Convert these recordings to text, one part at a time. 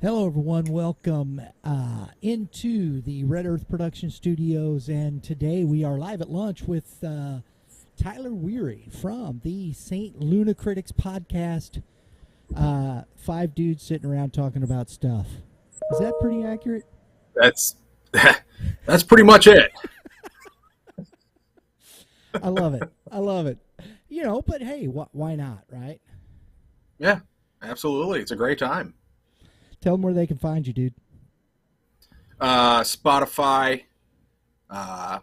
Hello, everyone. Welcome into the Red Earth Production Studios, and today we are live at lunch with Tyler Werre from the St. Lunacritics Podcast. Five dudes sitting around talking about stuff. Is that pretty accurate? That's pretty much it. I love it. I love it. You know, but hey, why not, right? Yeah, absolutely. It's a great time. Tell them where they can find you, dude. Spotify, Apple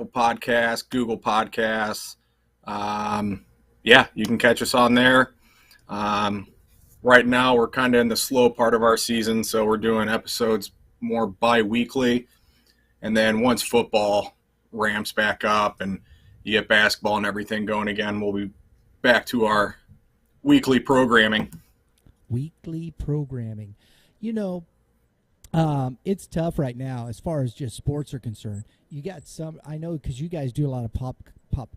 Podcasts, Google Podcasts. Yeah, you can catch us on there. Right now, we're kind of in the slow part of our season, so we're doing episodes more bi-weekly. And then once football ramps back up and you get basketball and everything going again, we'll be back to our weekly programming. Weekly programming. You know, it's tough right now as far as just sports are concerned. You got some, I know, because you guys do a lot of pop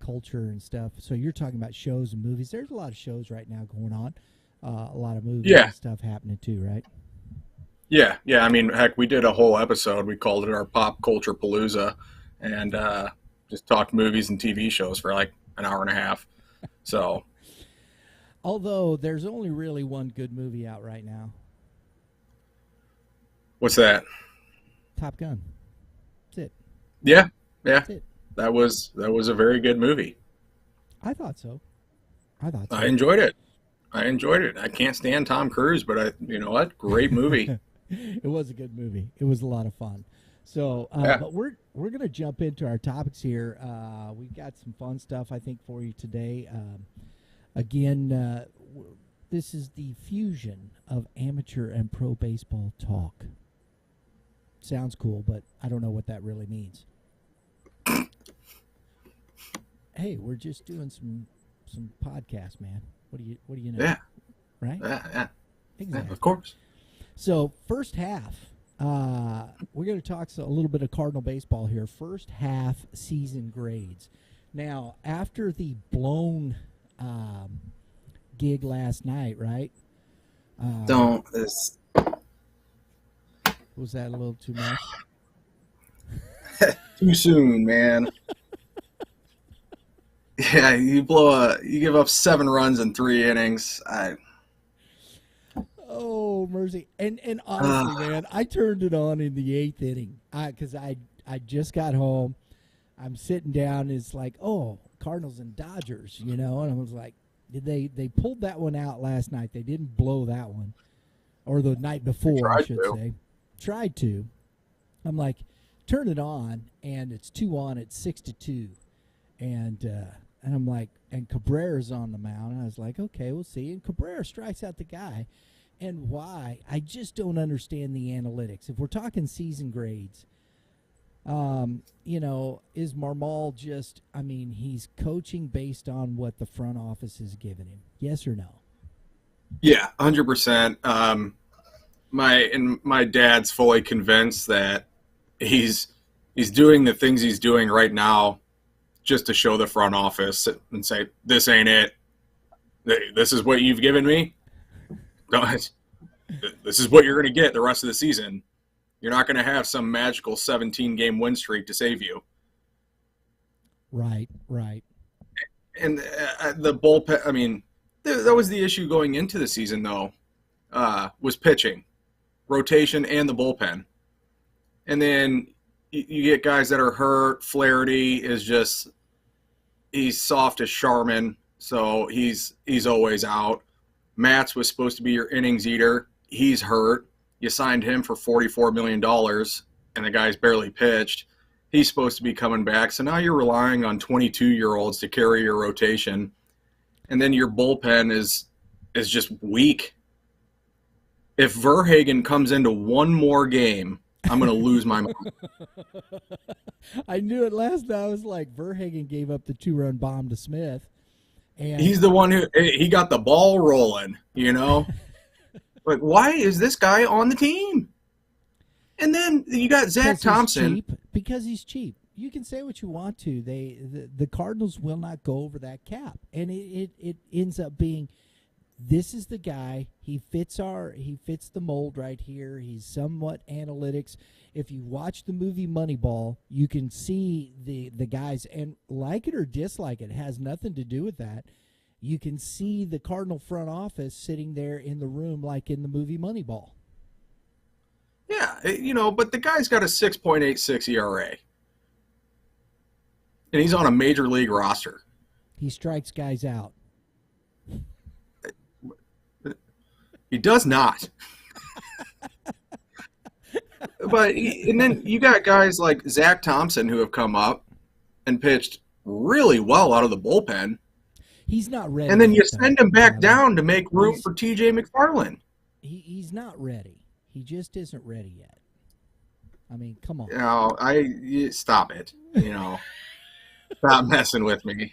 culture and stuff. So you're talking about shows and movies. There's a lot of shows right now going on. A lot of movies and stuff happening too, right? Yeah. I mean, heck, we did a whole episode. We called it our Pop Culture Palooza, and just talked movies and TV shows for like an hour and a half. So, although there's only really one good movie out right now. What's that? Top Gun. That's it. Yeah. That's it. That was a very good movie. I thought so. I enjoyed it. I can't stand Tom Cruise, but you know what? Great movie. It was a good movie. It was a lot of fun. So, but we're going to jump into our topics here. We've got some fun stuff, I think, for you today. Again, this is the fusion of amateur and pro baseball talk. Sounds cool, but I don't know what that really means. Hey, we're just doing some podcasts, man. What do you know? Yeah. Right? Yeah. Exactly. Yeah, of course. So, first half, we're going to talk a little bit of Cardinal Baseball here. First half season grades. Now, after the blown gig last night, right? Was that a little too much? Too soon, man. Yeah, you give up 7 runs in 3 innings. Oh, mercy. And honestly, man, I turned it on in the 8th inning because I just got home. I'm sitting down. It's like, oh, Cardinals and Dodgers, you know, and I was like, they pulled that one out last night. They didn't blow that one, or the night before, I should say. Tried to. I'm like, turn it on, and it's 2-on. It's 6-2, and I'm like, and Cabrera's on the mound, and I was like, okay, we'll see. And Cabrera strikes out the guy, and why? I just don't understand the analytics. If we're talking season grades. You know, is Marmol just, I mean, he's coaching based on what the front office has given him. Yes or no? Yeah, 100%. My dad's fully convinced that he's doing the things he's doing right now just to show the front office and say, this ain't it. This is what you've given me. This is what you're going to get the rest of the season. You're not going to have some magical 17-game win streak to save you. Right. And the bullpen, I mean, that was the issue going into the season, though, was pitching, rotation, and the bullpen. And then you get guys that are hurt. Flaherty is just – he's soft as Charmin, so he's always out. Matz was supposed to be your innings eater. He's hurt. You signed him for $44 million, and the guy's barely pitched. He's supposed to be coming back. So now you're relying on 22-year-olds to carry your rotation. And then your bullpen is just weak. If Verhagen comes into one more game, I'm going to lose my mind. I knew it last night. I was like, Verhagen gave up the 2-run bomb to Smith. And he's the one he got the ball rolling, you know? Like, why is this guy on the team? And then you got Zach Thompson. Because he's cheap. You can say what you want to. The Cardinals will not go over that cap. And it ends up being this is the guy. He fits the mold right here. He's somewhat analytics. If you watch the movie Moneyball, you can see the guys, and like it or dislike it, has nothing to do with that. You can see the Cardinal front office sitting there in the room like in the movie Moneyball. Yeah, but the guy's got a 6.86 ERA. And he's on a major league roster. He strikes guys out. He does not. And then you got guys like Zach Thompson who have come up and pitched really well out of the bullpen. He's not ready. And then you send him back down to make room for TJ McFarland. He's not ready. He just isn't ready yet. I mean, come on. Stop it. Stop messing with me.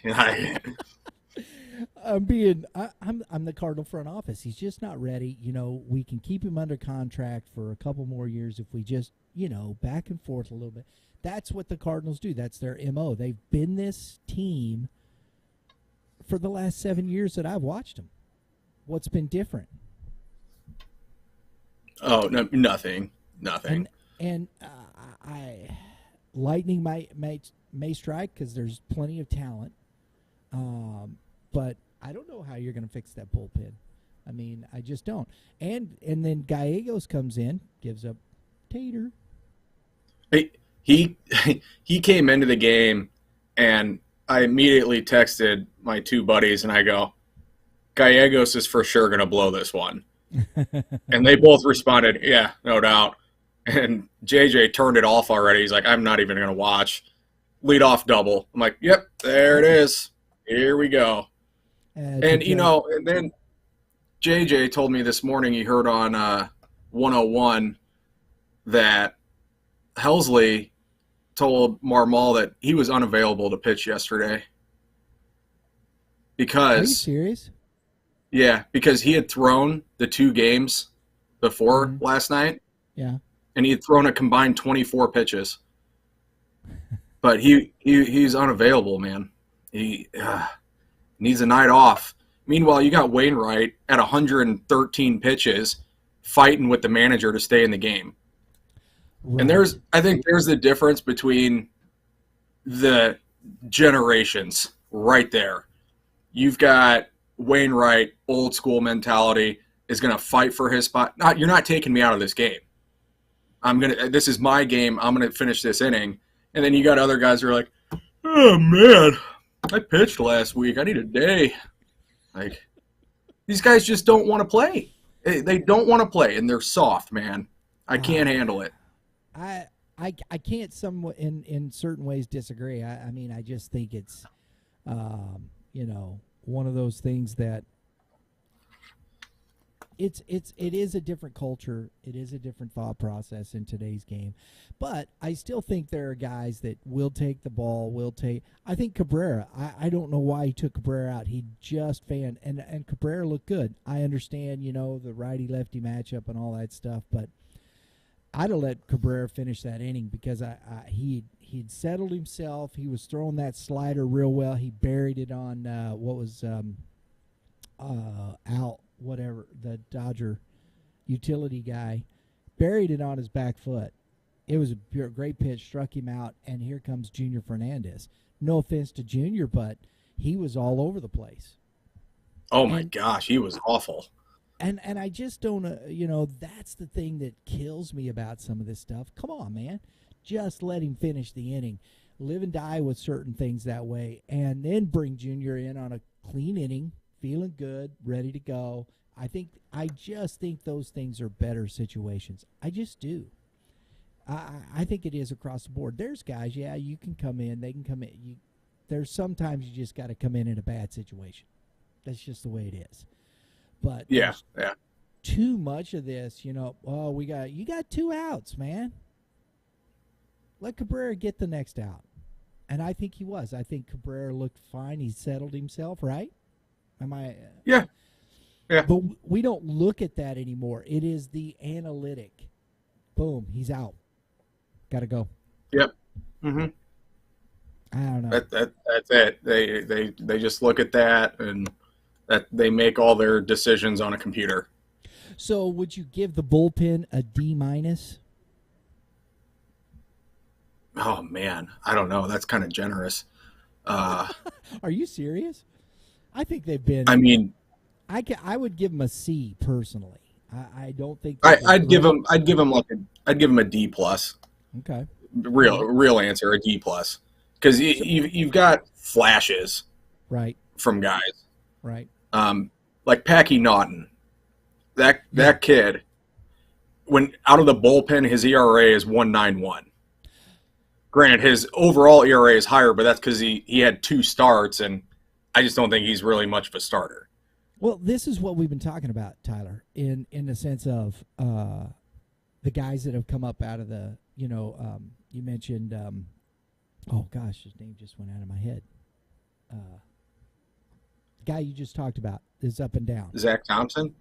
I'm the Cardinal front office. He's just not ready. We can keep him under contract for a couple more years if we just, back and forth a little bit. That's what the Cardinals do. That's their MO. They've been this team for the last 7 years that I've watched them. What's been different? Oh, no, nothing. And lightning may strike because there's plenty of talent. But I don't know how you're going to fix that bullpen. I mean, I just don't. And then Gallegos comes in, gives up Tater. He came into the game, and I immediately texted my two buddies, and I go, Gallegos is for sure going to blow this one. And they both responded, yeah, no doubt. And JJ turned it off already. He's like, I'm not even going to watch. Lead off double. I'm like, yep, there it is. Here we go. And then JJ told me this morning he heard on 101 that Helsley told Marmol that he was unavailable to pitch yesterday. Because, are you serious? Yeah, because he had thrown the 2 games before last night. Yeah. And he had thrown a combined 24 pitches. But he's unavailable, man. He needs a night off. Meanwhile, you got Wainwright at 113 pitches fighting with the manager to stay in the game. Right. And I think there's the difference between the generations right there. You've got Wainwright, old school mentality, is going to fight for his spot. You're not taking me out of this game. This is my game. I'm going to finish this inning. And then you got other guys who are like, oh, man, I pitched last week. I need a day. Like, these guys just don't want to play. They don't want to play, and they're soft, man. I can't handle it. I can't somewhat in certain ways disagree. I mean, I just think it's, one of those things that it is a different culture. It is a different thought process in today's game. But I still think there are guys that will take the ball, I think Cabrera, I don't know why he took Cabrera out. He just and Cabrera looked good. I understand, the righty-lefty matchup and all that stuff, but I'd have let Cabrera finish that inning because he'd settled himself. He was throwing that slider real well. He buried it on Al, whatever, the Dodger utility guy, buried it on his back foot. It was a great pitch, struck him out, and here comes Junior Fernandez. No offense to Junior, but he was all over the place. Oh, my gosh, he was awful. And I just don't, that's the thing that kills me about some of this stuff. Come on, man. Just let him finish the inning. Live and die with certain things that way, and then bring Junior in on a clean inning, feeling good, ready to go. I just think those things are better situations. I just do. I think it is across the board. There's guys, you can come in, they can come in. There's sometimes you just got to come in a bad situation. That's just the way it is. But yeah. Too much of this, you got 2 outs, man. Let Cabrera get the next out. And I think he was. I think Cabrera looked fine. He settled himself, right? Am I? Yeah. But we don't look at that anymore. It is the analytic. Boom, he's out. Got to go. Yep. Mm-hmm. I don't know. That's it. They just look at that and that they make all their decisions on a computer. So would you give the bullpen a D-? Oh, man. I don't know. That's kind of generous. Are you serious? I think they've been. I mean, I would give them a C personally. I don't think. I'd give them a D plus. Okay. Real answer, a D plus, because you've got flashes, right, from guys, right. Like Packy Naughton, that kid, when out of the bullpen, his ERA is 1.91. Granted, his overall ERA is higher, but that's because he had 2 starts, and I just don't think he's really much of a starter. Well, this is what we've been talking about, Tyler, in the sense of the guys that have come up out of the, you mentioned, oh gosh, his name just went out of my head. The guy you just talked about is up and down. Zach Thompson,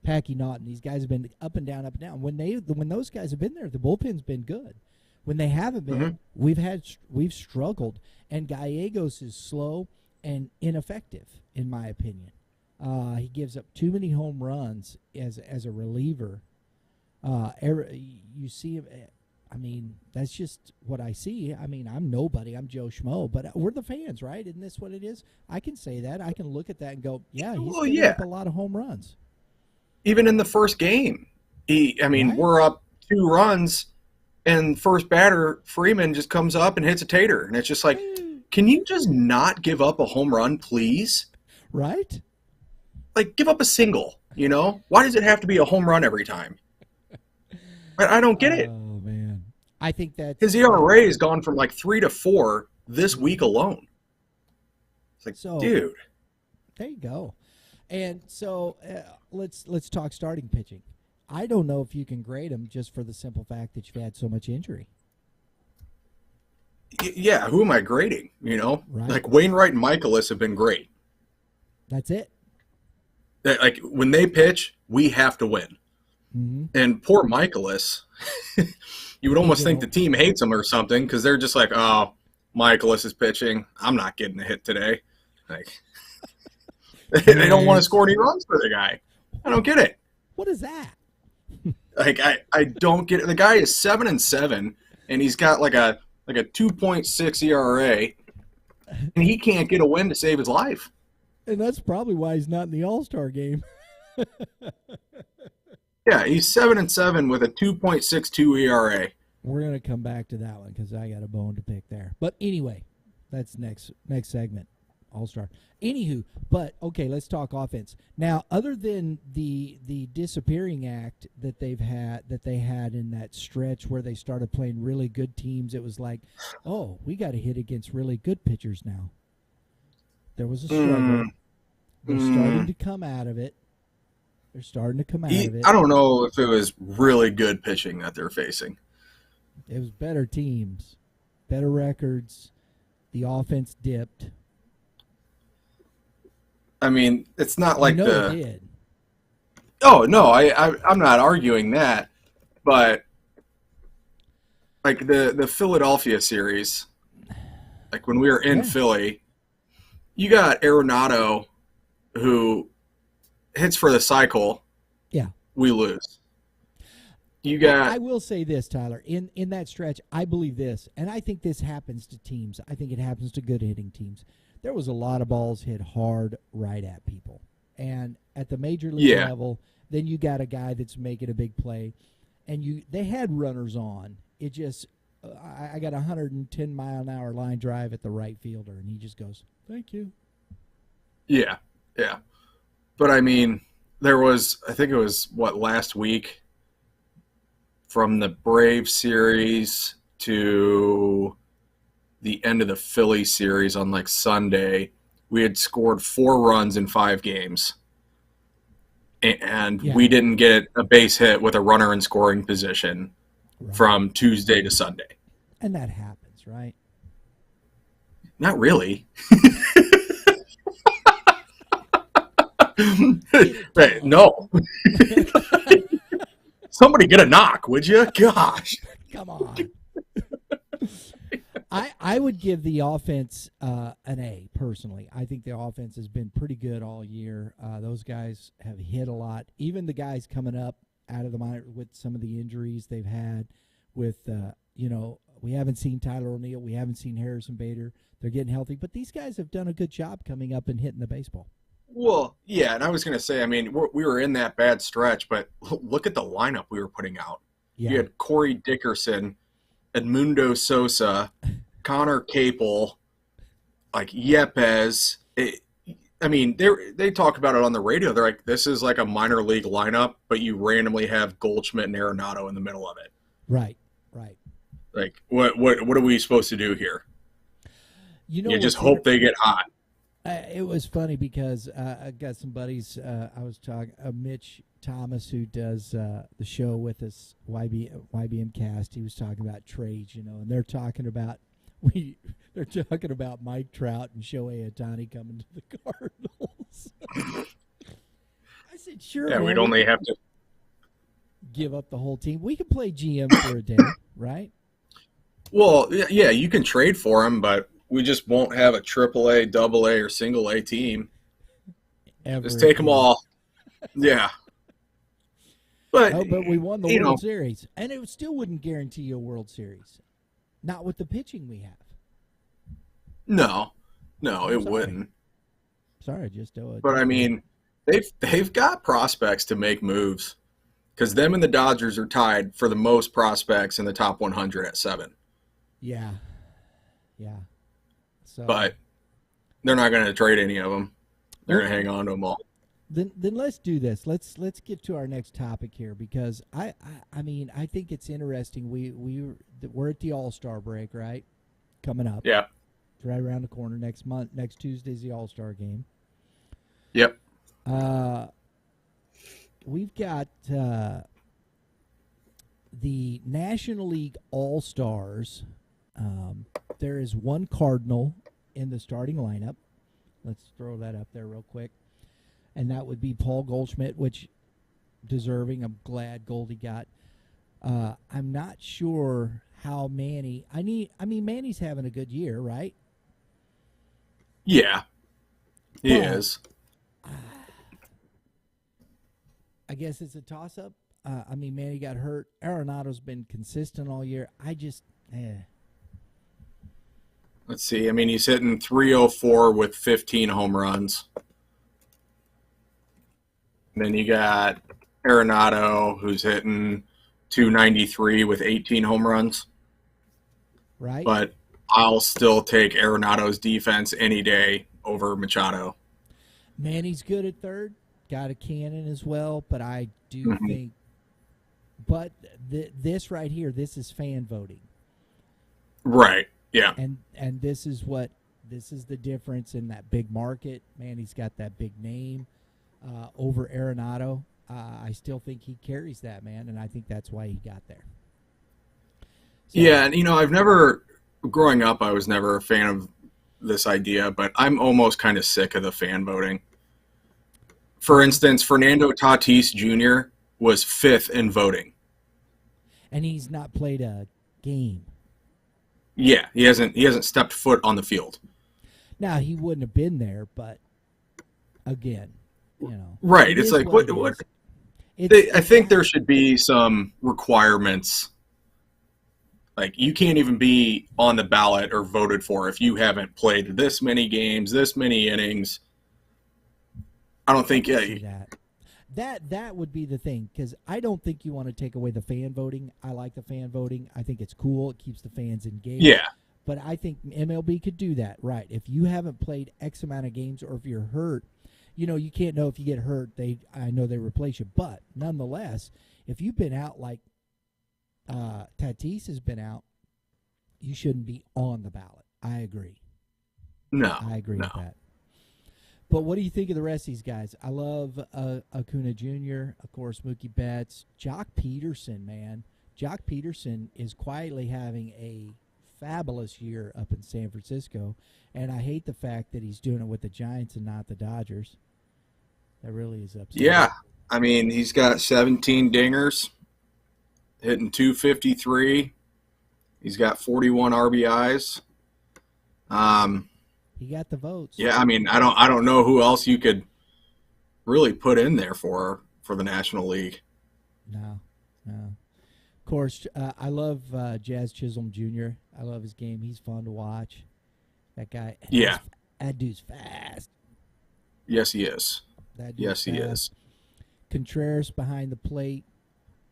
Packy Naughton. These guys have been up and down, up and down. When those guys have been there, the bullpen's been good. When they haven't been, we've struggled. And Gallegos is slow and ineffective, in my opinion. He gives up too many home runs as a reliever. You see him. I mean, that's just what I see. I mean, I'm nobody. I'm Joe Schmo, but we're the fans, right? Isn't this what it is? I can say that. I can look at that and go, yeah, he's giving up a lot of home runs. Even in the first game, Right. we're up 2 runs, and first batter, Freeman, just comes up and hits a tater. And it's just like, can you just not give up a home run, please? Right? Like, give up a single, Why does it have to be a home run every time? I don't get it. Oh, man. I think that His ERA has gone from like 3 to 4 this week alone. It's like, dude. There you go. And so let's talk starting pitching. I don't know if you can grade them just for the simple fact that you've had so much injury. Yeah, who am I grading? Right. Like Wainwright and Michaelis have been great. That's it. Like when they pitch, we have to win. Mm-hmm. And poor Michaelis, you would almost think the team hates him or something because they're just like, oh, Michaelis is pitching. I'm not getting a hit today. Like they don't want to score any runs for the guy. I don't get it. What is that? Like I don't get it. The guy is 7-7, and he's got like a 2.6 ERA, and he can't get a win to save his life. And that's probably why he's not in the All-Star game. Yeah, he's 7-7 with a 2.62 ERA. We're gonna come back to that one because I got a bone to pick there. But anyway, that's next segment, All-Star. Anywho, but okay, let's talk offense now. Other than the disappearing act that they had in that stretch where they started playing really good teams, it was like, oh, we got to hit against really good pitchers now. There was a struggle. They're starting to come out of it. I don't know if it was really good pitching that they're facing. It was better teams, better records. The offense dipped. I mean, it's not like it did. Oh no, I'm not arguing that, but like the Philadelphia series, like when we were in Philly, you got Arenado who hits for the cycle. Yeah, we lose. You got. I will say this, Tyler. In that stretch, I believe this, and I think this happens to teams. I think it happens to good hitting teams. There was a lot of balls hit hard right at people. And at the major league level, then you got a guy that's making a big play. And they had runners on. It just I got a 110-mile-an-hour line drive at the right fielder, and he just goes, thank you. Yeah. But, I mean, there was, I think it was, last week, from the Braves series to the end of the Philly series on like Sunday, we had scored 4 runs in 5 games. And we didn't get a base hit with a runner in scoring position from Tuesday to Sunday. And that happens, right? Not really. Right, no. Somebody get a knock, would you? Gosh. Come on. I would give the offense an A personally. I think the offense has been pretty good all year. Those guys have hit a lot. Even the guys coming up out of the minor with some of the injuries they've had. With we haven't seen Tyler O'Neill, we haven't seen Harrison Bader. They're getting healthy, but these guys have done a good job coming up and hitting the baseball. Well, yeah, and I was going to say, I mean, we were in that bad stretch, but look at the lineup we were putting out. Yeah. You had Corey Dickerson, Edmundo Sosa, Connor Capel, like Yepes. I mean, they talk about it on the radio. They're like, this is like a minor league lineup, but you randomly have Goldschmidt and Arenado in the middle of it. Right. Like, what are we supposed to do here? You just hope they get hot. It was funny because I got some buddies. I was talking Mitch Thomas, who does the show with us, YBMcast. He was talking about trades, and they're talking about Mike Trout and Shohei Ohtani coming to the Cardinals. I said, sure. Yeah, man, we'd only have to give up the whole team. We can play GM for a day, right? Well, yeah, you can trade for him, but we just won't have a AAA, AA, or single A team. Just take them all. Yeah. But we won the World Series, and it still wouldn't guarantee you a World Series. Not with the pitching we have. No, it wouldn't. Sorry, just do it. But I mean, they've got prospects to make moves, because them and the Dodgers are tied for the most prospects in the top 100 at 7. Yeah. So, but they're not going to trade any of them. They're going to hang on to them all. Then let's do this. Let's get to our next topic here, because I mean I think it's interesting. We're at the All-Star break, right? Coming up. Yeah. It's right around the corner next month. Next Tuesday's the All-Star game. Yep. We've got the National League All-Stars. There is one Cardinal in the starting lineup. Let's throw that up there real quick. And that would be Paul Goldschmidt, which deserving. I'm glad Goldie got. I'm not sure how Manny. Manny's having a good year, right? Yeah, he is. I guess it's a toss-up. Manny got hurt. Arenado's been consistent all year. Let's see. I mean, he's hitting .304 with 15 home runs. And then you got Arenado, who's hitting .293 with 18 home runs. Right. But I'll still take Arenado's defense any day over Machado. Manny's good at third. Got a cannon as well, but I do think. But this right here, this is fan voting. Right. Yeah. And this is the difference in that big market. Manny's got that big name over Arenado. I still think he carries that, man, and I think that's why he got there. So, yeah, and growing up, I was never a fan of this idea, but I'm almost kind of sick of the fan voting. For instance, Fernando Tatis Jr. was 5th in voting. And he's not played a game. Yeah, he hasn't stepped foot on the field. Now, he wouldn't have been there, but again, Right. It's like what I think there should be some requirements. Like, you can't even be on the ballot or voted for if you haven't played this many games, this many innings. I don't think that would be the thing, because I don't think you want to take away the fan voting. I like the fan voting. I think it's cool. It keeps the fans engaged. Yeah. But I think MLB could do that, right? If you haven't played X amount of games, or if you're hurt, you can't know if you get hurt. I know they replace you, but nonetheless, if you've been out like Tatis has been out, you shouldn't be on the ballot. I agree. No, I agree with that. But what do you think of the rest of these guys? I love Acuna Jr., of course, Mookie Betts, Jock Peterson, man. Jock Peterson is quietly having a fabulous year up in San Francisco, and I hate the fact that he's doing it with the Giants and not the Dodgers. That really is upsetting. Yeah, I mean, he's got 17 dingers, hitting .253, He's got 41 RBIs. He got the votes. Yeah, I mean, I don't know who else you could really put in there for the National League. No. Of course, I love Jazz Chisholm Jr. I love his game. He's fun to watch. That guy. Yeah. That dude's fast. Yes, he is. Yes, he is. Contreras behind the plate,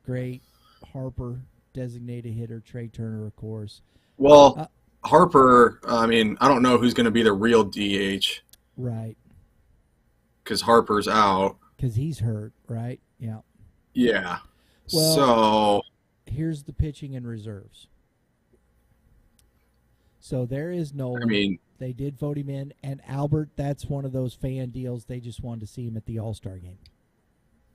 great. Harper, designated hitter. Trey Turner, of course. Well, Harper, I mean, I don't know who's going to be the real DH. Right. Because Harper's out. Because he's hurt, right? Yeah. Yeah. Well, so here's the pitching and reserves. So there is Nolan. I mean, they did vote him in, and Albert. That's one of those fan deals. They just wanted to see him at the All-Star game.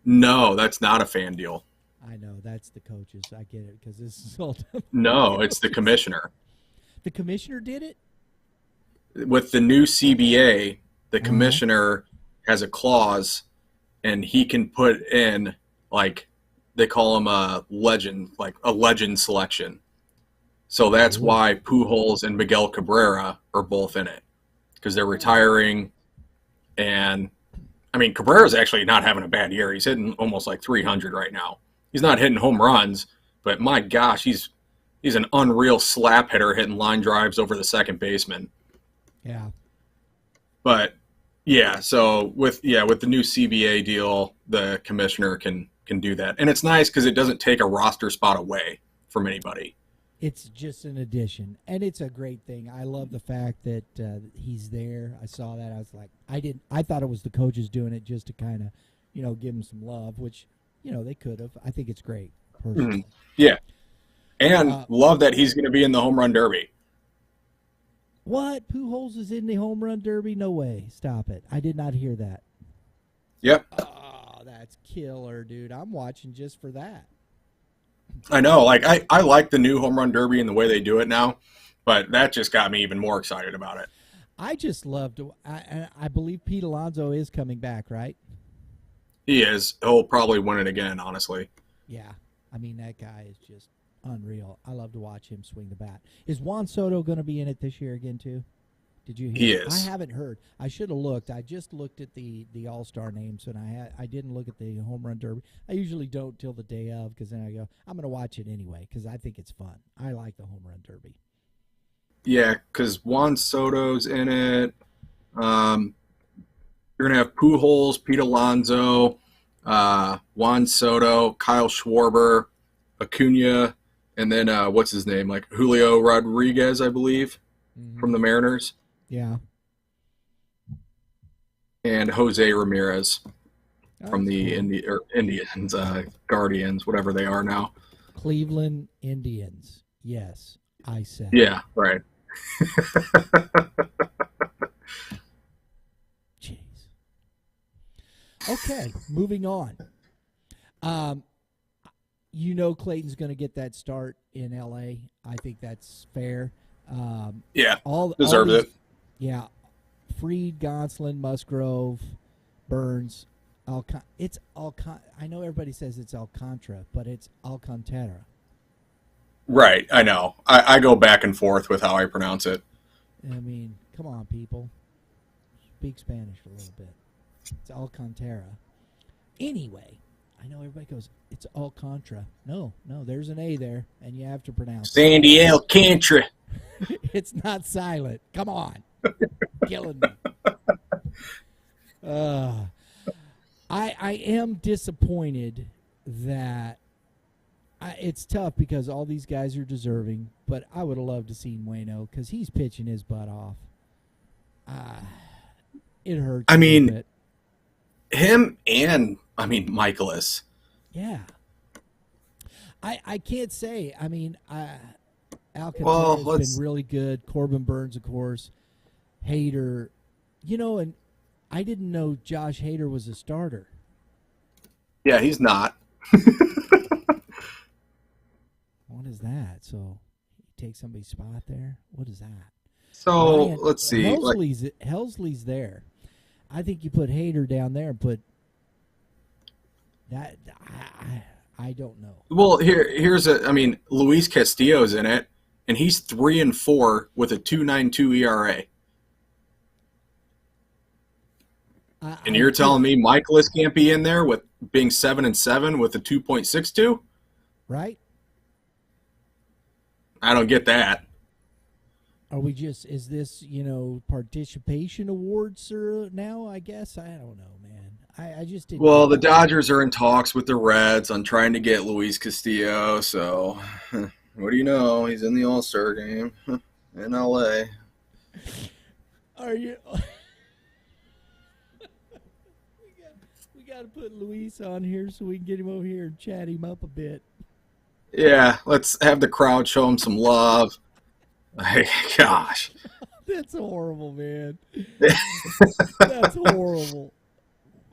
No, that's not a fan deal. I know that's the coaches. I get it because this is all. No, it's the commissioner. The commissioner did it? With the new CBA, the commissioner has a clause, and he can put in, like, they call him a legend, like a legend selection. So that's why Pujols and Miguel Cabrera are both in it, because they're retiring. And, I mean, Cabrera's actually not having a bad year. He's hitting almost like 300 right now. He's not hitting home runs, but my gosh, he's an unreal slap hitter hitting line drives over the second baseman. Yeah. But yeah, so with the new CBA deal, the commissioner can do that. And it's nice because it doesn't take a roster spot away from anybody. It's just an addition, and it's a great thing. I love the fact that he's there. I saw that. I was like, I thought it was the coaches doing it just to kind of, give him some love, which, they could have. I think it's great, personally. Mm-hmm. Yeah. And love that he's going to be in the home run derby. What? Pujols is in the home run derby? No way. Stop it. I did not hear that. Yep. Oh, that's killer, dude. I'm watching just for that. I know. Like, I like the new home run derby and the way they do it now, but that just got me even more excited about it. I just love to. I believe Pete Alonso is coming back, right? He is. He'll probably win it again, honestly. Yeah. I mean, that guy is just unreal. I love to watch him swing the bat. Is Juan Soto going to be in it this year again, too? Did you hear? He is. I haven't heard. I should have looked. I just looked at the All-Star names, and I didn't look at the home run derby. I usually don't till the day of, because then I go, I'm going to watch it anyway, because I think it's fun. I like the home run derby. Yeah, because Juan Soto's in it. You're going to have Pujols, Pete Alonso, Juan Soto, Kyle Schwarber, Acuna, and then what's his name? Like Julio Rodriguez, I believe, from the Mariners. Yeah. And Jose Ramirez from the Indians, Guardians, whatever they are now. Cleveland Indians. Yes, I said. Yeah, right. Jeez. Okay, moving on. Clayton's going to get that start in L.A. I think that's fair. Yeah, deserves it. Yeah, Fried, Gonsolin, Musgrove, Burns, it's I know everybody says it's Alcantara, but it's Alcantara. Right, I know. I go back and forth with how I pronounce it. I mean, come on, people. Speak Spanish for a little bit. It's Alcantara. Anyway, I know everybody goes, it's Alcantara. No, there's an A there, and you have to pronounce it. Sandy Alcantara. It's not silent. Come on. Killing me. I am disappointed that it's tough because all these guys are deserving, but I would have loved to see Bueno because he's pitching his butt off. It hurts. I mean, him and, Michaelis. Yeah. I can't say. I mean, Alcantara has been really good. Corbin Burns, of course. Hader. And I didn't know Josh Hader was a starter. Yeah, he's not. What is that? So he takes somebody's spot there? What is that? So let's see. Helsley's there. I think you put Hader down there and put that. I don't know. Well, here's Luis Castillo's in it, and he's 3-4 with a 2.92 ERA. And you're telling me Michaelis can't be in there with being 7-7 with a 2.62? Right. I don't get that. Are we just, is this, participation awards now, I guess? I don't know, man. I just didn't. Well, the Dodgers are in talks with the Reds on trying to get Luis Castillo, so what do you know? He's in the All-Star game in L.A. Are you? we got to put Luis on here so we can get him over here and chat him up a bit. Yeah, let's have the crowd show him some love. Gosh. That's horrible, man. That's horrible.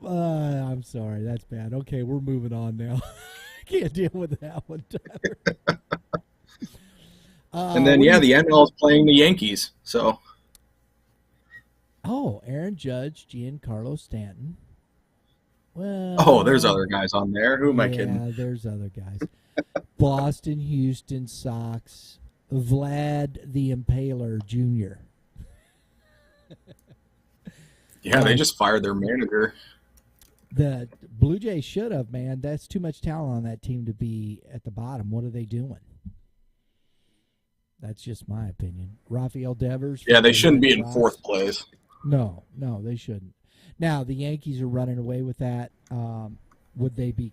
I'm sorry. That's bad. Okay, we're moving on now. I can't deal with that one, Tyler. And then, the NL is playing the Yankees. So. Oh, Aaron Judge, Giancarlo Stanton. Well, there's other guys on there. Who am I kidding? Yeah, there's other guys. Boston, Houston, Sox, Vlad the Impaler Jr. Yeah, they just fired their manager. The Blue Jays should have, man. That's too much talent on that team to be at the bottom. What are they doing? That's just my opinion. Rafael Devers. Yeah, they shouldn't be in fourth place. No, they shouldn't. Now, the Yankees are running away with that. Would they be?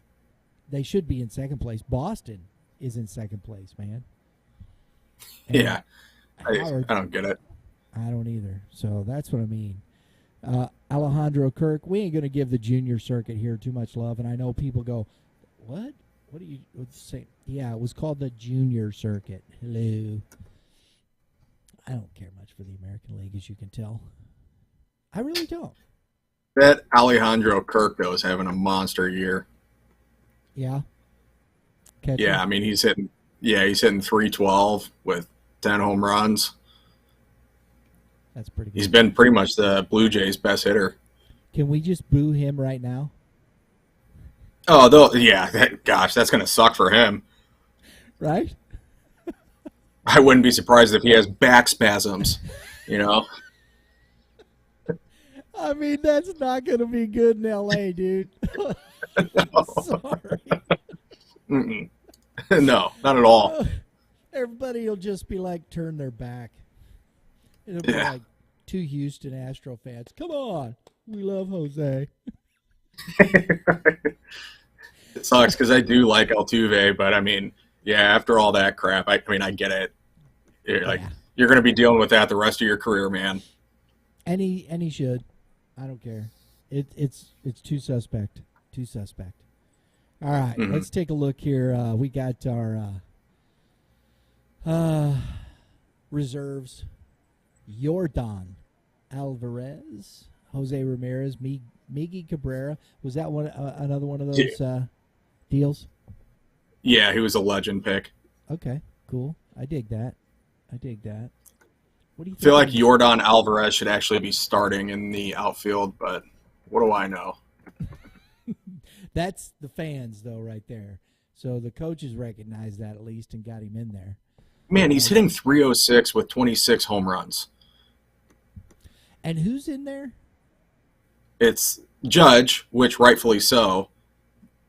They should be in second place. Boston is in second place, man. And yeah. I don't get it. I don't either. So that's what I mean. Alejandro Kirk, we ain't going to give the junior circuit here too much love. And I know people go, what? What do you say? Yeah, it was called the junior circuit. Hello. I don't care much for the American League, as you can tell. I really don't. That Alejandro Kirk, though, is having a monster year. Yeah. Yeah, I mean, he's hitting 312 with 10 home runs. That's pretty good. He's been pretty much the Blue Jays' best hitter. Can we just boo him right now? Oh, yeah. That's going to suck for him. Right? I wouldn't be surprised if he has back spasms, I mean, that's not going to be good in L.A., dude. No. Sorry. No, not at all. Everybody will just be like, turn their back. It'll be like two Houston Astro fans. Come on. We love Jose. It sucks because I do like Altuve, but I mean, after all that crap, I get it. You're going to be dealing with that the rest of your career, man. And he should. I don't care. It's too suspect. Too suspect. All right, Let's take a look here. We got our reserves. Yordan Alvarez, Jose Ramirez, Miggy Cabrera. Was that another one of those deals? Yeah, he was a legend pick. Okay, cool. I dig that. What do you think? I feel like Yordan Alvarez should actually be starting in the outfield, but what do I know? That's the fans, though, right there. So the coaches recognized that at least and got him in there. Man, he's hitting 306 with 26 home runs. And who's in there? It's Judge, which rightfully so,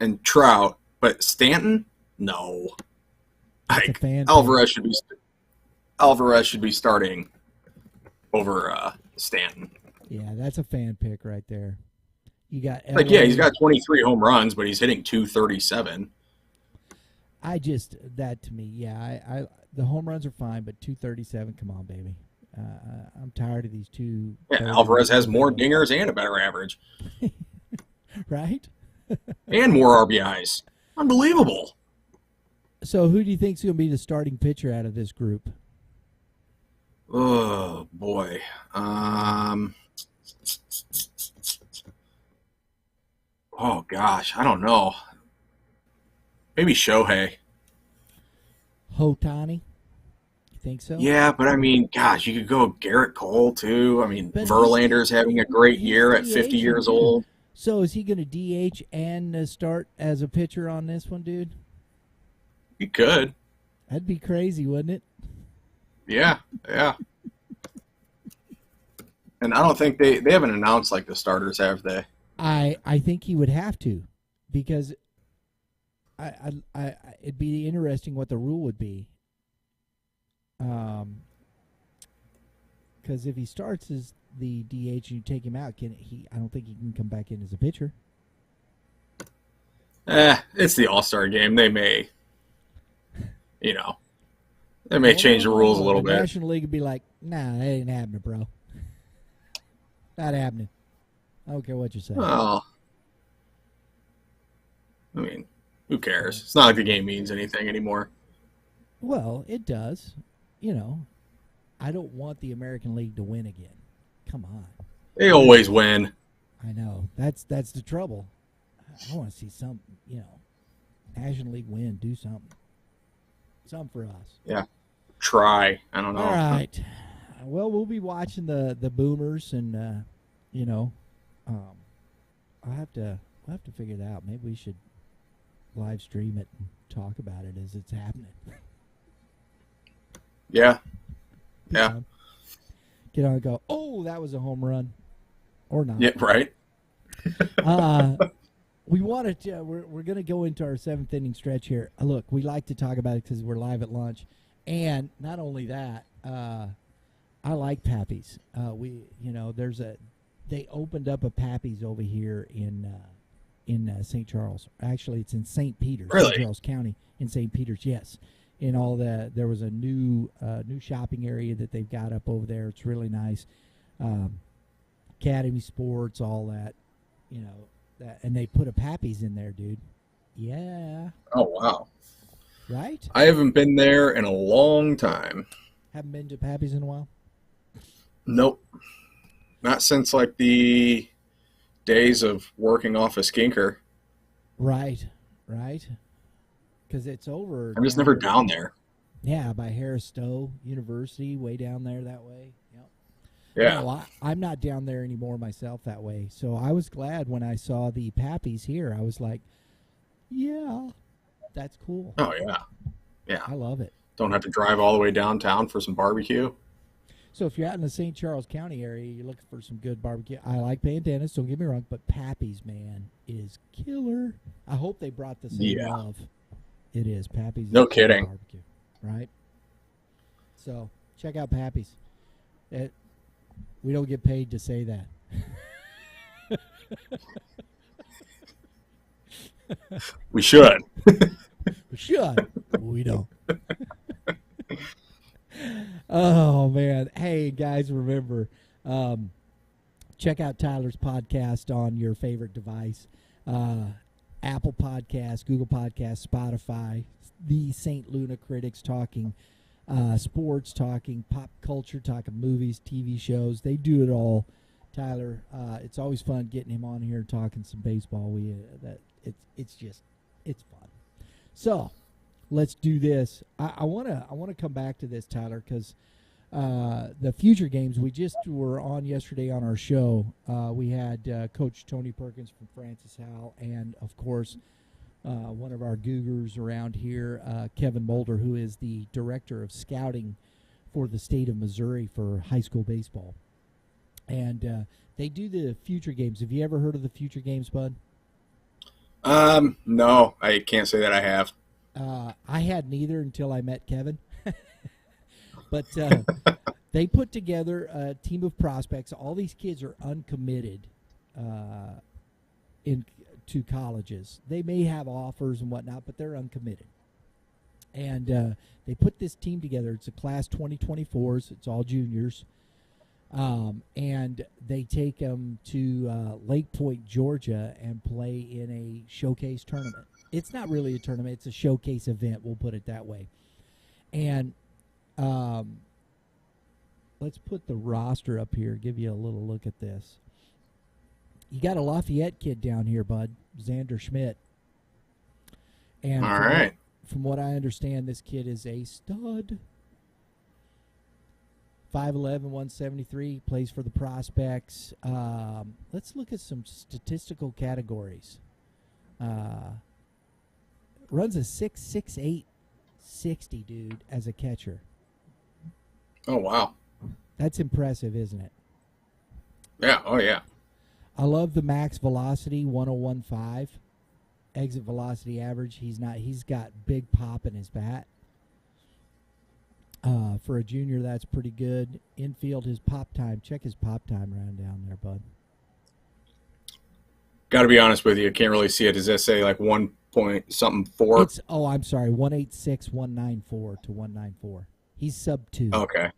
and Trout, but Stanton, no. Alvarez should be starting over Stanton. Yeah, that's a fan pick right there. You got he's got 23 home runs, but he's hitting 237. That to me, the home runs are fine, but 237, come on, baby. I'm tired of these two. Yeah, Alvarez has more dingers and a better average. Right? And more RBIs. Unbelievable. So who do you think is going to be the starting pitcher out of this group? Oh, boy. Oh, gosh. I don't know. Maybe Shohei. Hotani? You think so? Yeah, but I mean, gosh, you could go Garrett Cole, too. I mean, Verlander's having a great year at 50 years old. So is he going to DH and start as a pitcher on this one, dude? He could. That'd be crazy, wouldn't it? Yeah. And I don't think they haven't announced like the starters, have they? I think he would have to, because I it'd be interesting what the rule would be. Because if he starts as the DH and you take him out, I don't think he can come back in as a pitcher. It's the All-Star game. They may, they may change the rules a little the bit. National League would be like, nah, that ain't happening, bro. Not happening. I don't care what you say. Well, I mean, who cares? It's not like the game means anything anymore. Well, it does. I don't want the American League to win again. Come on. They always win. I know. That's the trouble. I want to see some, National League win, do something. Something for us. Yeah. Try. I don't know. All right. Well, we'll be watching the Boomers, and I'll have to figure it out. Maybe we should live stream it and talk about it as it's happening. Yeah. Get on and go, oh, that was a home run. Or not. Yeah, right. We wanted to, we're going to go into our seventh inning stretch here. Look, we like to talk about it because we're live at lunch. And not only that, I like Pappy's. They opened up a Pappy's over here in St. Charles. Actually, it's in St. Peters, really? St. Charles County in St. Peters. Yes, there was a new shopping area that they've got up over there. It's really nice. Academy Sports, all that, and they put a Pappy's in there, dude. Yeah. Oh wow. Right. I haven't been there in a long time. Haven't been to Pappy's in a while. Nope. Not since like the days of working off a skinker. Right. Because it's over. I'm just never down there. Yeah, by Harris Stowe University, way down there that way. Yep. Yeah. No, I'm not down there anymore myself that way. So I was glad when I saw the Pappy's here. I was like, yeah, that's cool. Oh, yeah. Yeah. I love it. Don't have to drive all the way downtown for some barbecue. So if you're out in the St. Charles County area, you're looking for some good barbecue. I like Bandanas, don't get me wrong, but Pappy's, man, is killer. I hope they brought the same love. It is. Pappy's. No kidding. Barbecue, right? So check out Pappy's. We don't get paid to say that. We should. We should. We don't. Oh, man. Hey, guys, remember, check out Tyler's podcast on your favorite device. Apple Podcasts, Google Podcasts, Spotify, the St. Lunacritics talking sports, talking pop culture, talking movies, TV shows. They do it all. Tyler, it's always fun getting him on here talking some baseball. It's fun. So let's do this. I wanna come back to this, Tyler, because the future games we just were on yesterday on our show. We had Coach Tony Perkins from Francis Howell, and of course one of our Googers around here, Kevin Moulder, who is the director of scouting for the state of Missouri for high school baseball. And they do the future games. Have you ever heard of the future games, bud? No, I can't say that I have. I had neither until I met Kevin. But they put together a team of prospects. All these kids are uncommitted to colleges. They may have offers and whatnot, but they're uncommitted. And they put this team together. It's a class 2024s. It's all juniors. And they take them to Lake Point, Georgia, and play in a showcase tournament. It's not really a tournament. It's a showcase event. We'll put it that way. And let's put the roster up here, give you a little look at this. You got a Lafayette kid down here, bud, Xander Schmidt. And all right. From what I understand, this kid is a stud. 5'11", 173, plays for the Prospects. Let's look at some statistical categories. Runs a 6.68 60, dude, as a catcher. Oh, wow. That's impressive, isn't it? Yeah. Oh, yeah. I love the max velocity, 1015. Exit velocity average. He's got big pop in his bat. For a junior, that's pretty good. Infield, his pop time. Check his pop time around down there, bud. Got to be honest with you. I can't really see it. Does that say like 1 point something 4? I'm sorry, 186,194 to 194. He's sub 2. Okay.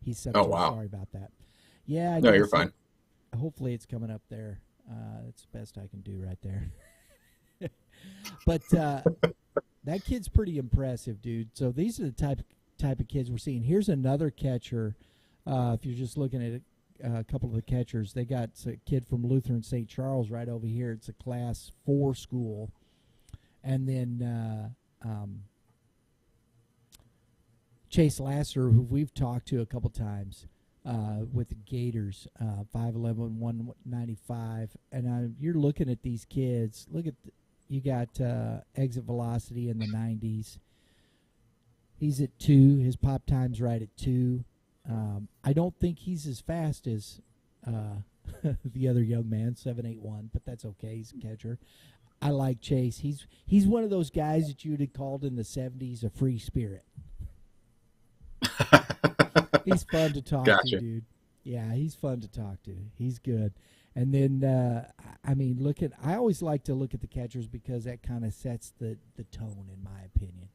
He's sub Oh, 2. wow. Sorry about that. Yeah, I No, guess you're fine. Hopefully it's coming up there. That's the best I can do right there. But that kid's pretty impressive, dude. So these are the type of kids we're seeing. Here's another catcher. If you're just looking at a couple of the catchers, they got a kid from Lutheran St. Charles right over here. It's a Class 4 school. And then Chase Lasser, who we've talked to a couple times with the Gators, 5'11", 195. And you're looking at these kids. You got exit velocity in the 90s. He's at 2. His pop time's right at 2. I don't think he's as fast as the other young man, 7'8", but that's okay. He's a catcher. I like Chase. He's one of those guys that you'd have called in the 70s a free spirit. He's fun to talk to, dude. Yeah, he's fun to talk to. He's good. And then, I always like to look at the catchers because that kind of sets the tone, in my opinion.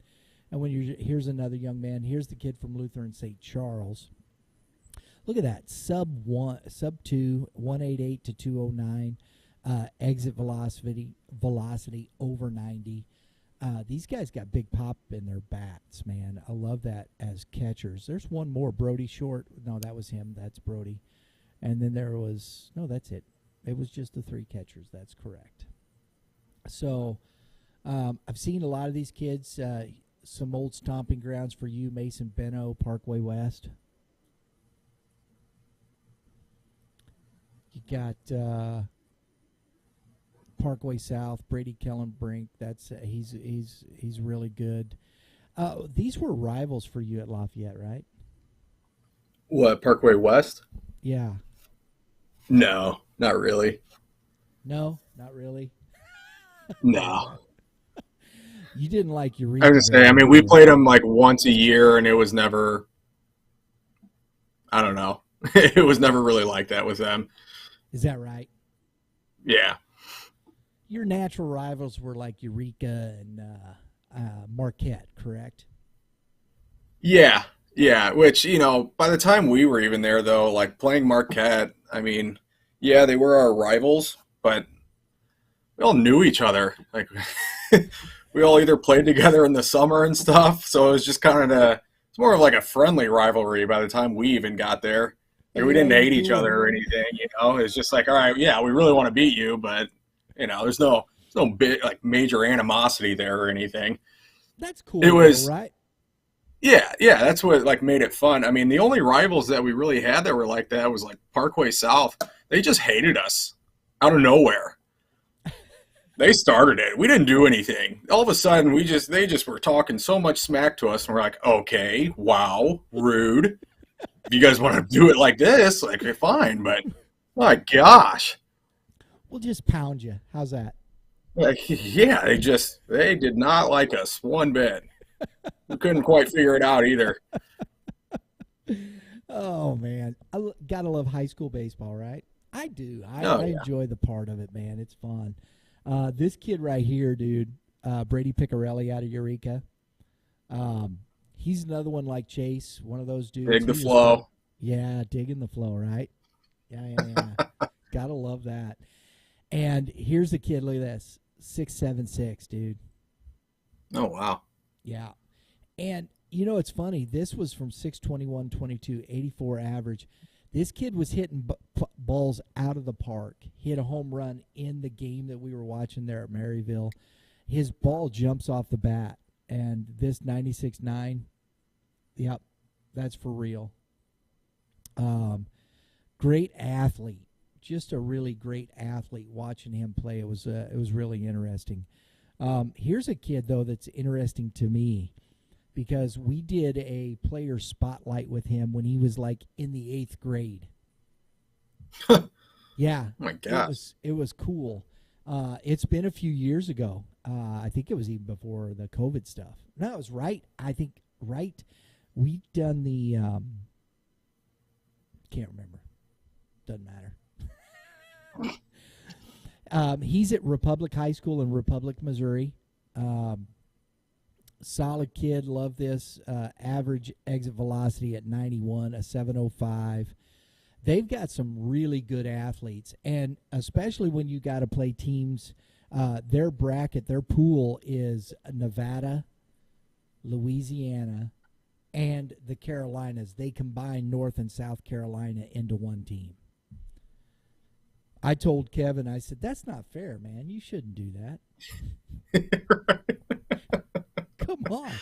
And here's another young man. Here's the kid from Lutheran St. Charles. Look at that, sub 2, 188 to 209. Exit velocity over 90. These guys got big pop in their bats, man. I love that as catchers. There's one more, Brody Short. No, that was him. That's Brody. And then that's it. It was just the 3 catchers. That's correct. So I've seen a lot of these kids. Some old stomping grounds for you, Mason Benno, Parkway West. You got Parkway South, Brady Kellenbrink. That's he's really good. These were rivals for you at Lafayette, right? What, Parkway West? Yeah. No, not really. No, not really. No. You didn't like Eureka. I was gonna say, we played them like once a year, and it was never. I don't know. It was never really like that with them. Is that right? Yeah. Your natural rivals were like Eureka and Marquette, correct? Yeah. Which, by the time we were even there, though, like playing Marquette, yeah, they were our rivals, but we all knew each other. Like, we all either played together in the summer and stuff, so it was just kind of it's more of like a friendly rivalry by the time we even got there. Like, we didn't hate each other or anything, It's just like, all right, yeah, we really want to beat you, but there's no big like major animosity there or anything. That's cool. It was right. Yeah, that's what like made it fun. The only rivals that we really had that were like that was like Parkway South. They just hated us out of nowhere. They started it. We didn't do anything. All of a sudden, they just were talking so much smack to us, and we're like, okay, wow, rude. If you guys want to do it like this, like, fine, but my gosh. We'll just pound you. How's that? Like, yeah, they did not like us one bit. We couldn't quite figure it out either. Oh, man. I gotta love high school baseball, right? I do. I enjoy the part of it, man. It's fun. This kid right here, dude, Brady Piccarelli out of Eureka. He's another one like Chase, one of those dudes. Dig the flow. Digging the flow, right? Yeah. Gotta love that. And here's the kid, look at this, 6'7", dude. Oh, wow. Yeah. And, it's funny. This was from 6'21", 22, 84 average. This kid was hitting balls out of the park. He hit a home run in the game that we were watching there at Maryville. His ball jumps off the bat. And this 96.9, yep, that's for real. Great athlete. Just a really great athlete watching him play. It was really interesting. Here's a kid, though, that's interesting to me. because we did a player spotlight with him when he was like in the 8th grade. Yeah. Oh my gosh. It was cool. It's been a few years ago. I think it was even before the COVID stuff. No, it was right. I think right. We'd done the can't remember. Doesn't matter. He's at Republic High School in Republic, Missouri. Solid kid. Love this. Average exit velocity at 91, a 705. They've got some really good athletes, and especially when you got to play teams, their bracket, their pool is Nevada, Louisiana, and the Carolinas. They combine North and South Carolina into one team. I told Kevin, I said, that's not fair, man. You shouldn't do that. Come on.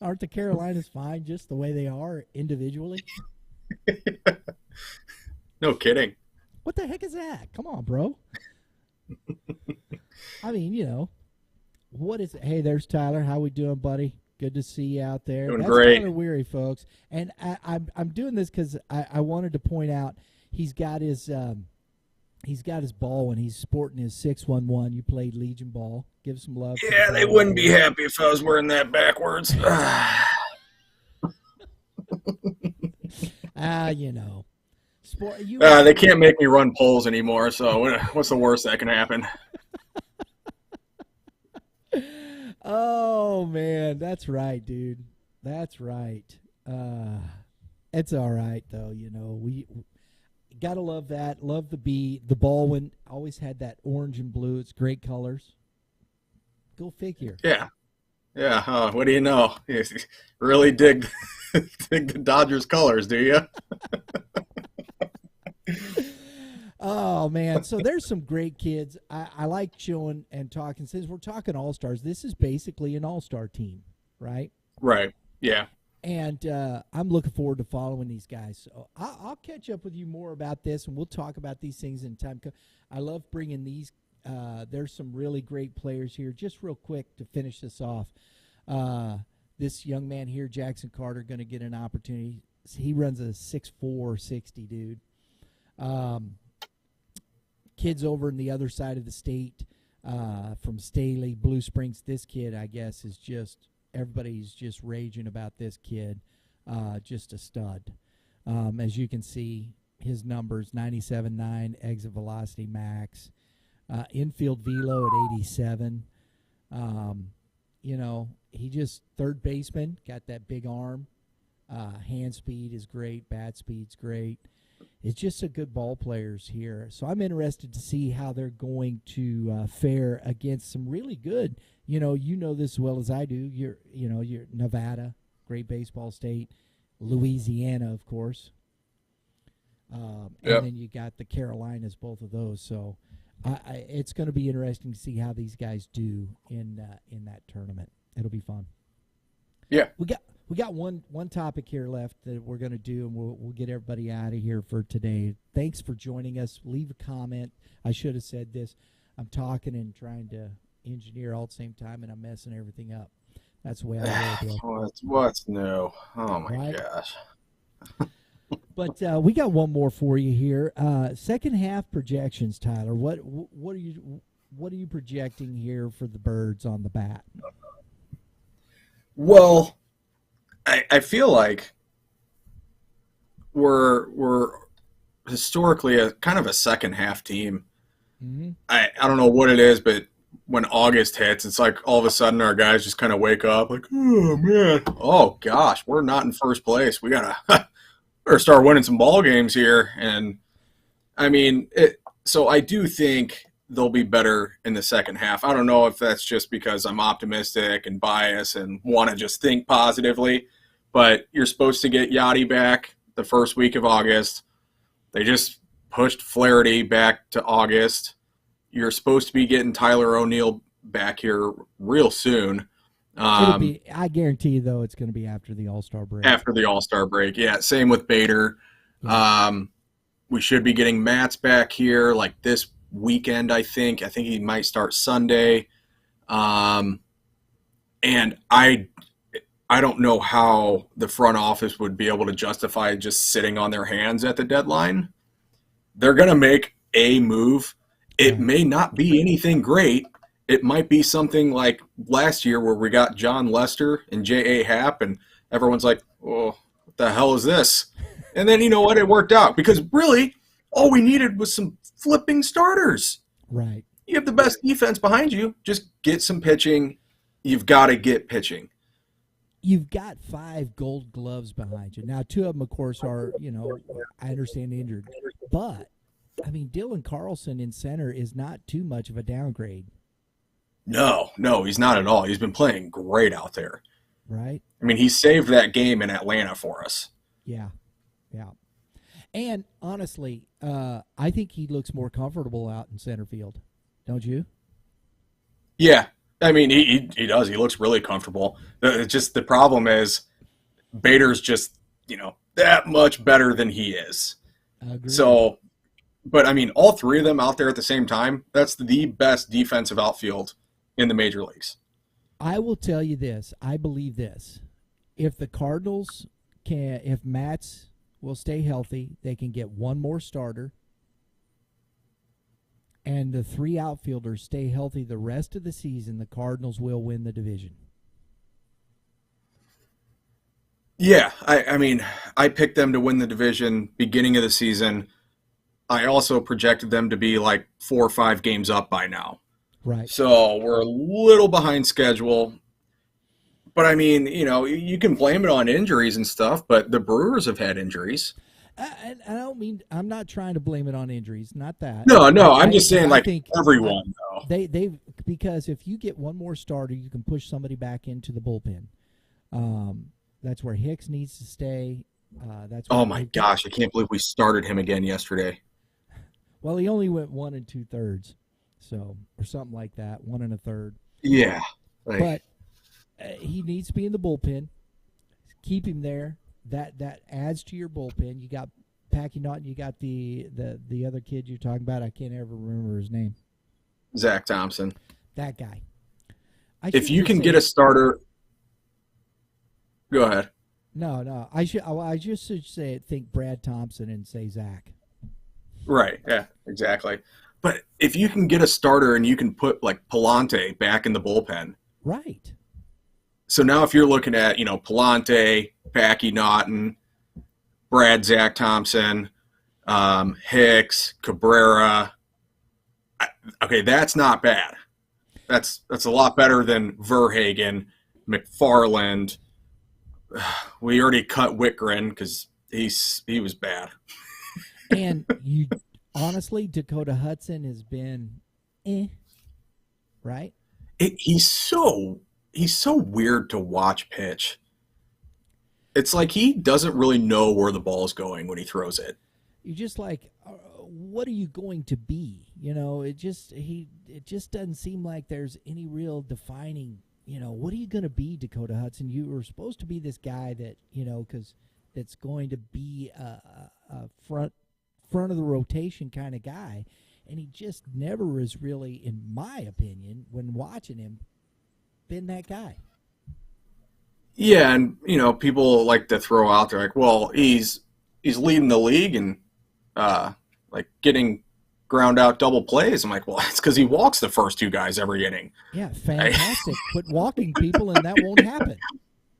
Aren't the Carolinas fine just the way they are individually? No kidding. What the heck is that? Come on, bro. I mean, what is it? Hey, there's Tyler. How we doing, buddy? Good to see you out there. Doing That's great. Tyler Werre, folks. And I'm doing this because I wanted to point out he's got his ball when he's sporting his 611. You played Legion ball. Give some love. Yeah, they wouldn't be happy if I was wearing that backwards. Sport. They can't make me run poles anymore, so what's the worst that can happen? Oh, man, that's right, dude. That's right. It's all right, though. We got to love that. Love the Baldwin. Always had that orange and blue. It's great colors. Go figure. Yeah. Yeah. What do you know? You really dig the Dodgers colors, do you? Oh, man. So there's some great kids. I like showing and talking. Since we're talking all-stars, this is basically an all-star team, right? Right. Yeah. And I'm looking forward to following these guys. So I'll catch up with you more about this, and we'll talk about these things in time. I love bringing these. There's some really great players here. Just real quick to finish this off, this young man here, Jackson Carter, going to get an opportunity. He runs a 6'4", 60, dude. Kids over in the other side of the state from Staley, Blue Springs. This kid, I guess, is just everybody's just raging about this kid. Just a stud. As you can see, his numbers 97.9 exit velocity max, infield velo at 87. He just third baseman, got that big arm. Hand speed is great. Bat speed's great. It's just a good ball players here. So I'm interested to see how they're going to fare against some really good. You know this as well as I do. You're Nevada, great baseball state. Louisiana, of course. And then you got the Carolinas, both of those. So it's going to be interesting to see how these guys do in that tournament. It'll be fun. Yeah. We got one topic here left that we're going to do, and we'll get everybody out of here for today. Thanks for joining us. Leave a comment. I should have said this. I'm talking and trying to engineer all at the same time, and I'm messing everything up. That's the way I roll. What's new? Oh my gosh. But we got one more for you here. Second half projections, Tyler. What are you projecting here for the Birds on the bat? Well, I feel like we're historically a kind of a second half team. Mm-hmm. I don't know what it is, but when August hits, it's like all of a sudden our guys just kind of wake up like, oh man, oh gosh, we're not in first place. We gotta start winning some ball games here. And I mean, so I do think they'll be better in the second half. I don't know if that's just because I'm optimistic and biased and want to just think positively, but you're supposed to get Yachty back the first week of August. They just pushed Flaherty back to August. You're supposed to be getting Tyler O'Neill back here real soon. I guarantee you, though, it's going to be after the All-Star break. After the All-Star break, yeah. Same with Bader. Yeah. We should be getting Matz back here like this weekend, I think. I think he might start Sunday. And I don't know how the front office would be able to justify just sitting on their hands at the deadline. They're going to make a move. It may not be anything great. It might be something like last year where we got John Lester and J.A. Happ, and everyone's like, oh, what the hell is this? And then, you know what? It worked out because really all we needed was some flipping starters. Right. You have the best defense behind you. Just get some pitching. You've got to get pitching. You've got 5 Gold Gloves behind you. Now, 2 of them, of course, are, I understand injured. But, I mean, Dylan Carlson in center is not too much of a downgrade. No, he's not at all. He's been playing great out there. Right. I mean, he saved that game in Atlanta for us. Yeah. And, honestly, I think he looks more comfortable out in center field. Don't you? Yeah. I mean, he does. He looks really comfortable. Just the problem is Bader's just, that much better than he is. Agreed. So, but, I mean, all 3 of them out there at the same time, that's the best defensive outfield in the major leagues. I will tell you this. I believe this. If the Cardinals if Matz will stay healthy, they can get 1 more starter, and the 3 outfielders stay healthy the rest of the season, the Cardinals will win the division. Yeah, I mean, I picked them to win the division beginning of the season. I also projected them to be like 4 or 5 games up by now. Right. So we're a little behind schedule. But, I mean, you can blame it on injuries and stuff, but the Brewers have had injuries. I don't mean – I'm not trying to blame it on injuries, not that. No, I'm just saying like everyone, though. They because if you get 1 more starter, you can push somebody back into the bullpen. That's where Hicks needs to stay. Oh, my gosh, I can't believe we started him again yesterday. Well, he only went 1 2/3, or something like that, 1 1/3. Yeah. But he needs to be in the bullpen. Keep him there. That adds to your bullpen. You got Packy Naughton. You got the other kid you're talking about. I can't ever remember his name. Zach Thompson. That guy. If you can get a starter, go ahead. No. I just should think Brad Thompson and say Zach. Right. Yeah. Exactly. But if you can get a starter and you can put like Palante back in the bullpen, right. So now if you're looking at, Palante, Packy Naughton, Zach Thompson, Hicks, Cabrera, okay, that's not bad. That's a lot better than Verhagen, McFarland. We already cut Whitgren because he was bad. And honestly, Dakota Hudson has been right? He's so weird to watch pitch. It's like he doesn't really know where the ball is going when he throws it. You're just like, what are you going to be? It just doesn't seem like there's any real defining. What are you going to be, Dakota Hudson? You were supposed to be this guy that because that's going to be a front of the rotation kind of guy, and he just never is really, in my opinion, when watching him, been that guy. Yeah, and people like to throw out there like, well, he's leading the league and like getting ground out double plays. I'm like, well, it's because he walks the first 2 guys every inning. Yeah, fantastic. Quit walking people, and that won't happen.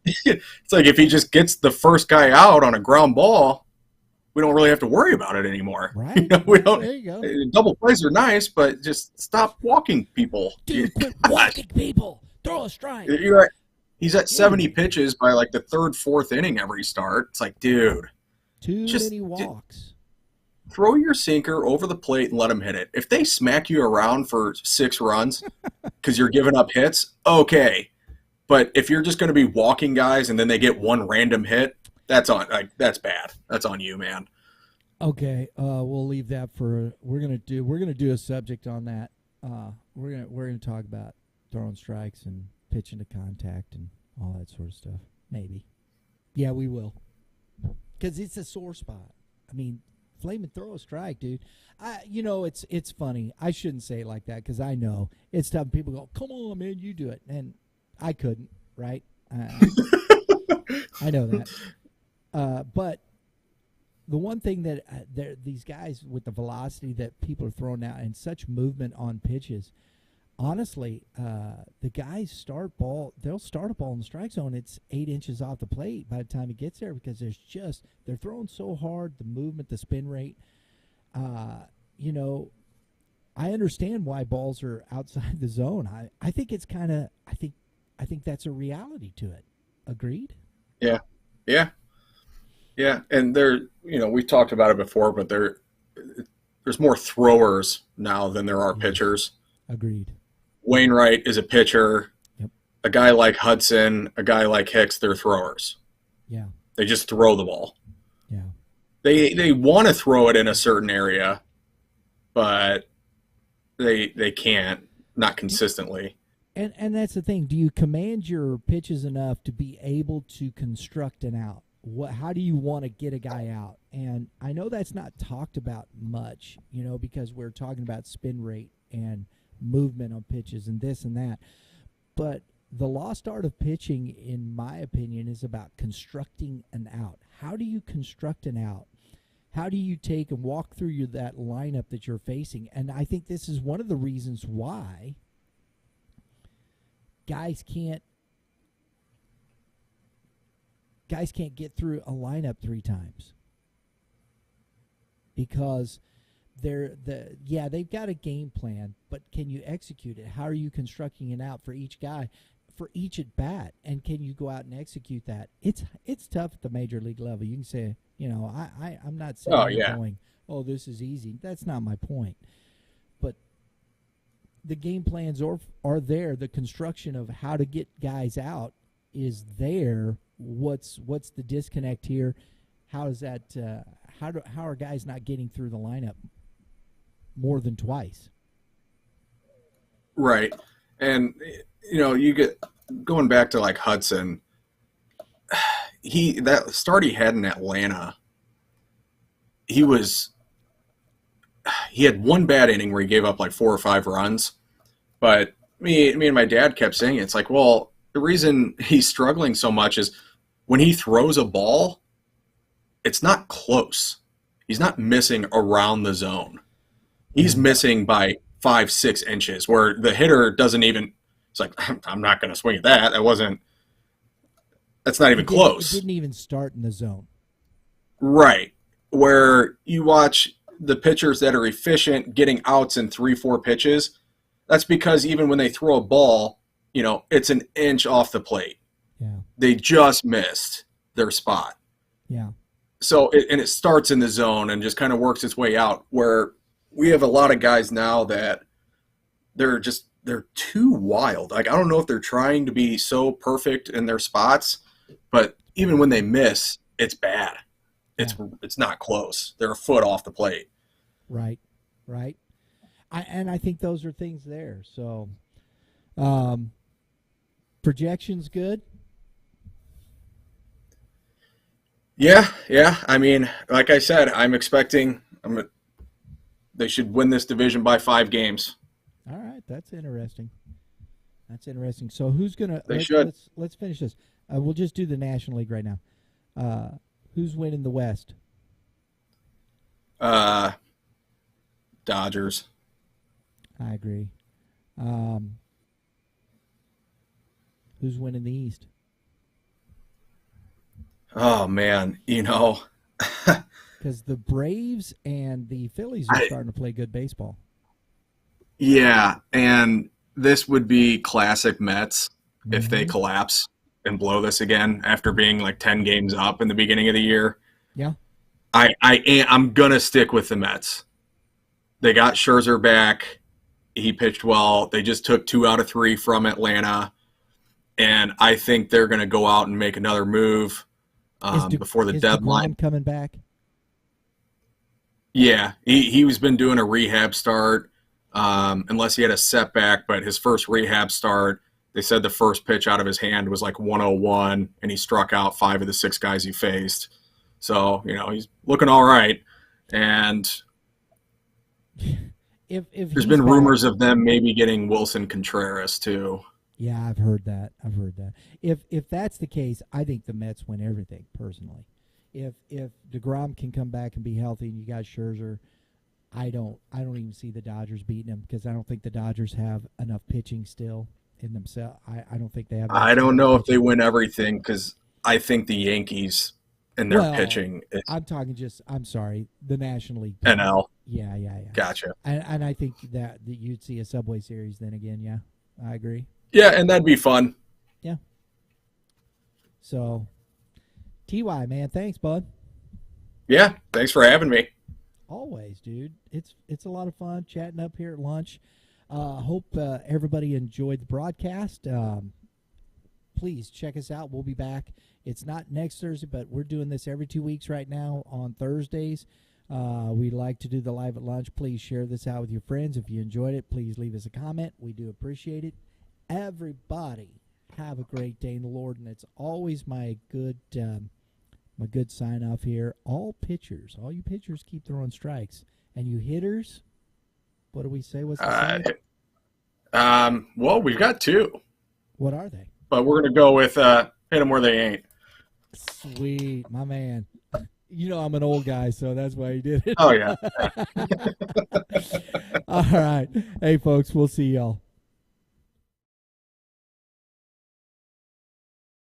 It's like if he just gets the first guy out on a ground ball, we don't really have to worry about it anymore. Right. We don't. There you go. Double plays are nice, but just stop walking people. Dude, quit walking people. Throw a strike. You're right. He's at 70 pitches by like the 3rd, 4th inning every start. It's like, dude. Too many walks. Throw your sinker over the plate and let them hit it. If they smack you around for 6 runs because you're giving up hits, okay. But if you're just going to be walking guys and then they get 1 random hit, that's bad. That's on you, man. Okay, we'll leave that for we're gonna do a subject on that. We're gonna talk about throwing strikes and pitching to contact and all that sort of stuff. Maybe, yeah, we will, because it's a sore spot. I mean, flame and throw a strike, dude. It's funny. I shouldn't say it like that because I know it's tough. People go, "Come on, man, you do it," and I couldn't. Right? I know that. But the one thing that these guys with the velocity that people are throwing out and such movement on pitches, honestly, the guys they'll start a ball in the strike zone. It's 8 inches off the plate by the time it gets there because they're throwing so hard, the movement, the spin rate. I understand why balls are outside the zone. I think it's kind of, I think that's a reality to it. Agreed? Yeah. And we talked about it before, but there's more throwers now than there are pitchers. Agreed. Wainwright is a pitcher. Yep. A guy like Hudson, a guy like Hicks, they're throwers. Yeah. They just throw the ball. Yeah. They want to throw it in a certain area, but they can't, not consistently. And that's the thing. Do you command your pitches enough to be able to construct an out? How do you want to get a guy out? And I know that's not talked about much, because we're talking about spin rate and movement on pitches and this and that. But the lost art of pitching, in my opinion, is about constructing an out. How do you construct an out? How do you take and walk through that lineup that you're facing? And I think this is one of the reasons why guys can't get through a lineup 3 times because they've got a game plan, but can you execute it? How are you constructing it out for each guy, for each at bat, and can you go out and execute that? It's tough at the major league level. You can say, I'm not saying going, oh, this is easy. That's not my point. But the game plans are there. The construction of how to get guys out is there. What's the disconnect here? How is that? How are guys not getting through the lineup more than twice? Right, and you get going back to like Hudson. That start he had in Atlanta, he had one bad inning where he gave up like 4 or 5 runs, but me and my dad kept saying it's like, well, the reason he's struggling so much is when he throws a ball, it's not close. He's not missing around the zone. He's missing by 5-6 inches where the hitter doesn't even, it's like, I'm not going to swing at that. That's not even close. It didn't even start in the zone. Right. Where you watch the pitchers that are efficient getting outs in 3-4 pitches, that's because even when they throw a ball, it's an inch off the plate. Yeah. They just missed their spot. Yeah. So, it starts in the zone and just kind of works its way out, where we have a lot of guys now that they're too wild. Like, I don't know if they're trying to be so perfect in their spots, but even when they miss, it's bad. It's not close. They're a foot off the plate. Right. I think those are things there. So, projections good? Yeah. I mean, like I said, I'm expecting they should win this division by 5 games. All right, that's interesting. So who's gonna? Let's finish this. We'll just do the National League right now. Who's winning the West? Dodgers. I agree. Who's winning the East? Oh man, because the Braves and the Phillies are starting to play good baseball. Yeah, and this would be classic Mets if they collapse and blow this again after being like 10 games up in the beginning of the year. Yeah. I'm going to stick with the Mets. They got Scherzer back. He pitched well. They just took 2 out of 3 from Atlanta. And I think they're going to go out and make another move before the deadline. DeGrom coming back? Yeah, he's been doing a rehab start. Unless he had a setback, but his first rehab start, they said the first pitch out of his hand was like 101, and he struck out 5 of the 6 guys he faced. So, he's looking all right. And if there's been rumors of them maybe getting Wilson Contreras too. Yeah, I've heard that. If that's the case, I think the Mets win everything. Personally, if DeGrom can come back and be healthy, and you got Scherzer, I don't even see the Dodgers beating them because I don't think the Dodgers have enough pitching still in themselves. I don't think they have. I don't know if they win everything because I think the Yankees and their pitching. I'm sorry, the National League. NL. Yeah. Gotcha. And I think that you'd see a Subway Series then again. Yeah, I agree. Yeah, and that'd be fun. Yeah. So, TY, man, thanks, bud. Yeah, thanks for having me. Always, dude. It's a lot of fun chatting up here at lunch. Hope everybody enjoyed the broadcast. Please check us out. We'll be back. It's not next Thursday, but we're doing this every 2 weeks right now on Thursdays. We like to do the live at lunch. Please share this out with your friends. If you enjoyed it, please leave us a comment. We do appreciate it. Everybody have a great day in the Lord, and it's always my good sign off here. All you pitchers keep throwing strikes, and you hitters, what do we say? What's the saying? Well, we've got two. What are they? But we're gonna go with hit them where they ain't. Sweet, my man. You know I'm an old guy, so that's why he did it. Oh yeah. All right, hey folks, we'll see y'all.